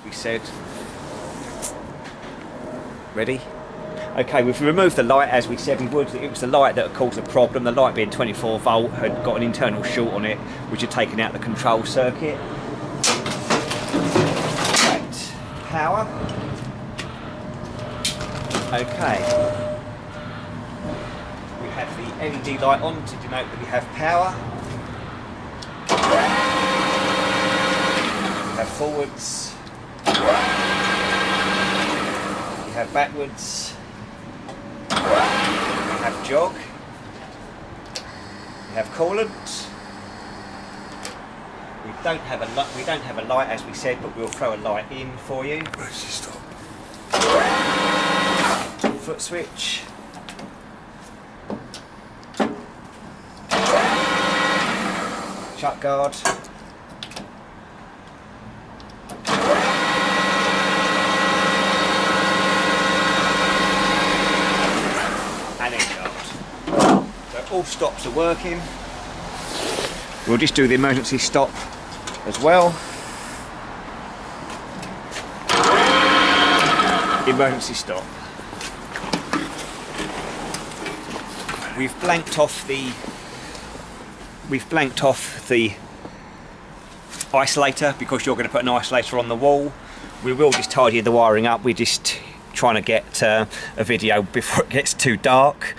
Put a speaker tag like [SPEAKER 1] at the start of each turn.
[SPEAKER 1] we said. Ready? Okay, we've removed the light as we said we would. It was the light that had caused the problem. The light being 24 volt had got an internal short on it, which had taken out the control circuit. Right, power. Okay. We have the LED light on to denote that we have power. We have forwards. We have backwards. We have jog. We have coolant. We don't have a light as we said, but we'll throw a light in for you.
[SPEAKER 2] Emergency stop.
[SPEAKER 1] Foot switch. Shut guard. And in guard. So all stops are working. We'll just do the emergency stop as well. Emergency stop. We've blanked off the isolator because you're going to put an isolator on the wall. We will just tidy the wiring up. We're just trying to get a video before it gets too dark.